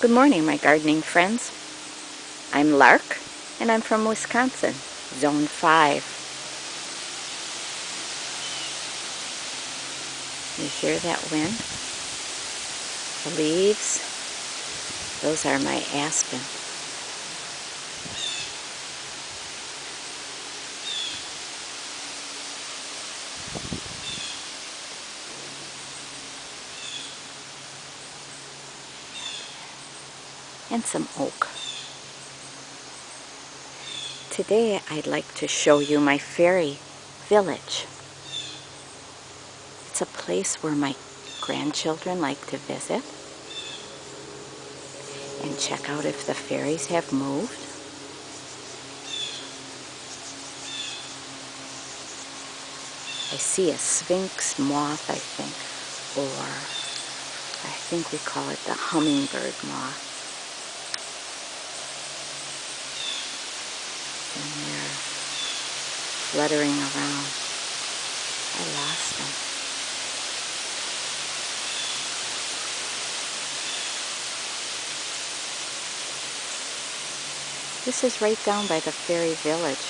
Good morning, my gardening friends. I'm Lark, and I'm from Wisconsin, Zone 5. You hear that wind? The leaves? Those are my aspen. And some oak. Today I'd like to show you my fairy village. It's a place where my grandchildren like to visit and check out if the fairies have moved. I see a sphinx moth, I think, or I think we call it the hummingbird moth. And they're fluttering around. I lost them. This is right down by the fairy village.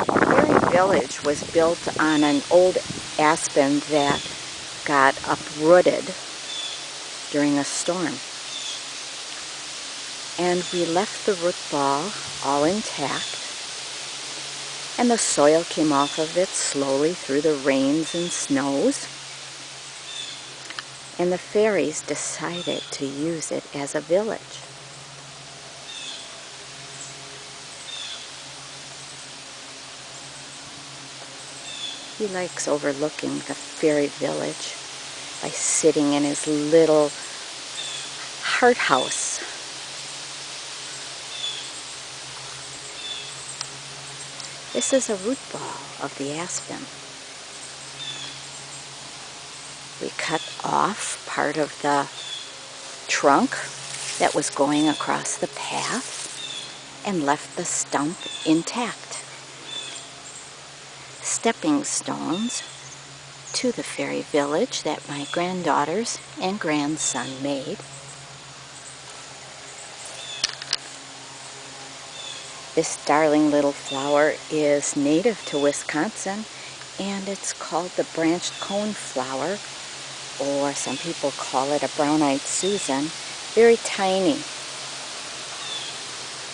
The fairy village was built on an old aspen that got uprooted during a storm. And we left the root ball all intact, and the soil came off of it slowly through the rains and snows, and the fairies decided to use it as a village. He likes overlooking the fairy village by sitting in his little heart house. This is a root ball of the aspen. We cut off part of the trunk that was going across the path and left the stump intact. Stepping stones to the fairy village that my granddaughters and grandson made. This darling little flower is native to Wisconsin, and it's called the branched cone flower, or some people call it a brown-eyed Susan. Very tiny,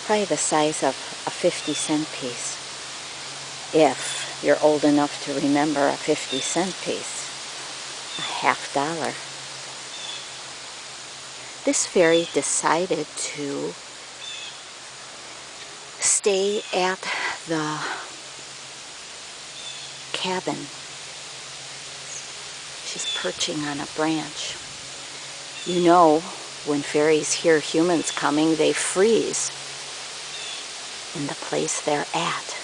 probably the size of a 50-cent piece, if you're old enough to remember a 50-cent piece, a $50. This fairy decided to stay at the cabin. She's perching on a branch. You know, when fairies hear humans coming, they freeze in the place they're at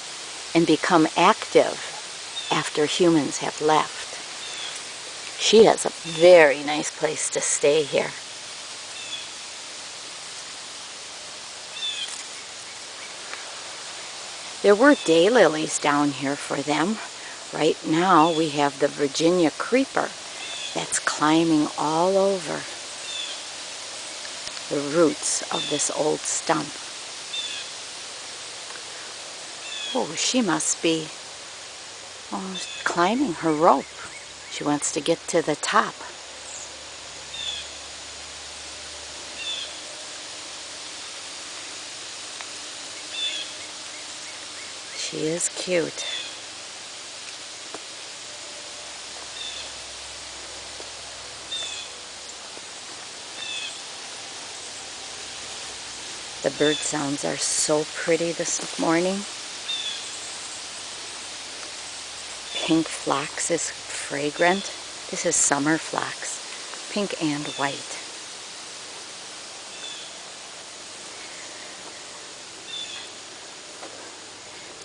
and become active after humans have left. She has a very nice place to stay here. There were daylilies down here for them. Right now we have the Virginia creeper that's climbing all over the roots of this old stump. Oh, she must be climbing her rope. She wants to get to the top. She is cute. The bird sounds are so pretty this morning. Pink phlox is fragrant. This is summer phlox, pink and white.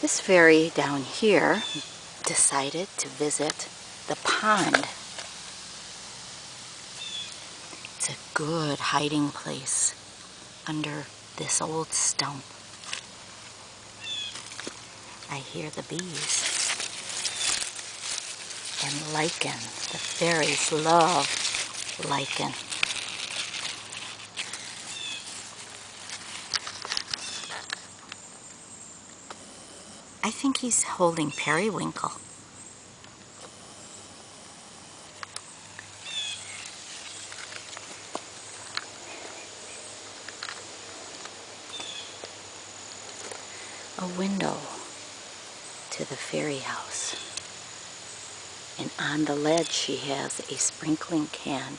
This fairy down here decided to visit the pond. It's a good hiding place under this old stump. I hear the bees and lichen. The fairies love lichen. I think he's holding periwinkle. A window to the fairy house. And on the ledge she has a sprinkling can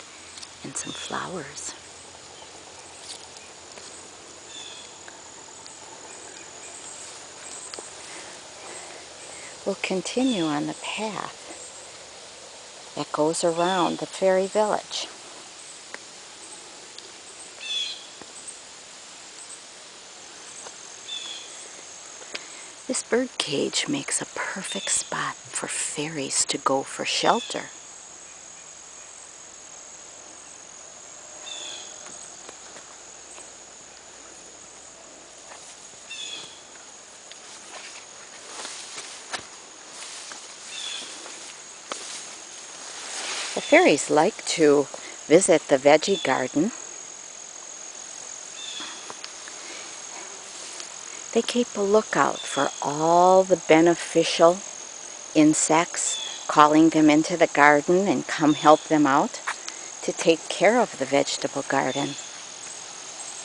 and some flowers. We'll continue on the path that goes around the fairy village. This bird cage makes a perfect spot for fairies to go for shelter. The fairies like to visit the veggie garden. They keep a lookout for all the beneficial insects, calling them into the garden and come help them out to take care of the vegetable garden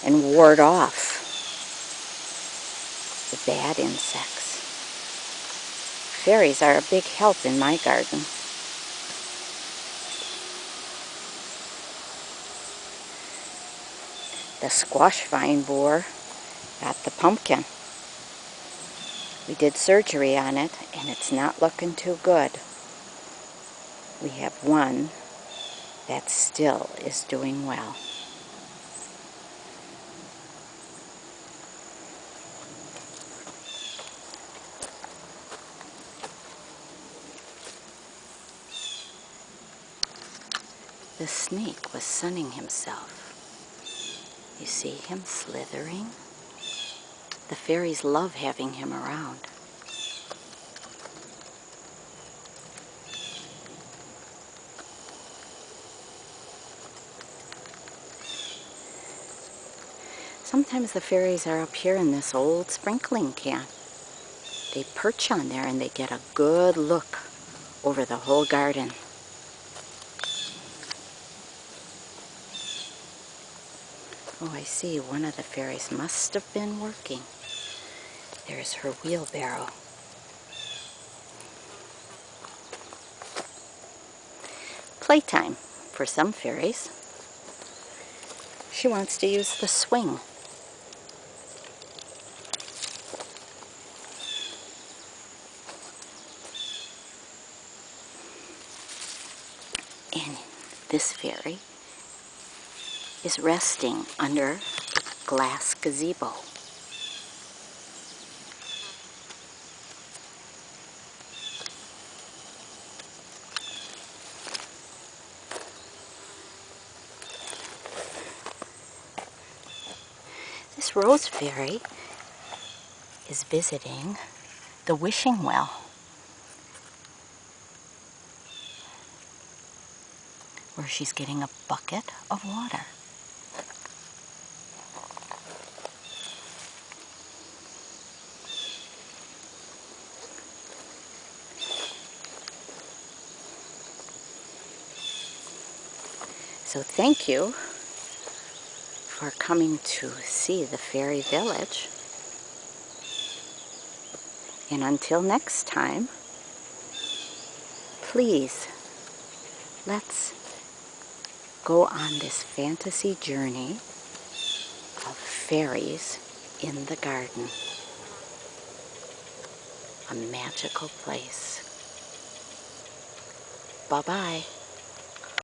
and ward off the bad insects. Fairies are a big help in my garden. The squash vine borer got the pumpkin. We did surgery on it, and it's not looking too good. We have one that still is doing well. The snake was sunning himself. You see him slithering? The fairies love having him around. Sometimes the fairies are up here in this old sprinkling can. They perch on there and they get a good look over the whole garden. Oh, I see. One of the fairies must have been working. There's her wheelbarrow. Playtime for some fairies. She wants to use the swing. And this fairy is resting under a glass gazebo. This rose fairy is visiting the wishing well, where she's getting a bucket of water. So thank you for coming to see the fairy village. And until next time, please, let's go on this fantasy journey of fairies in the garden. A magical place. Bye-bye.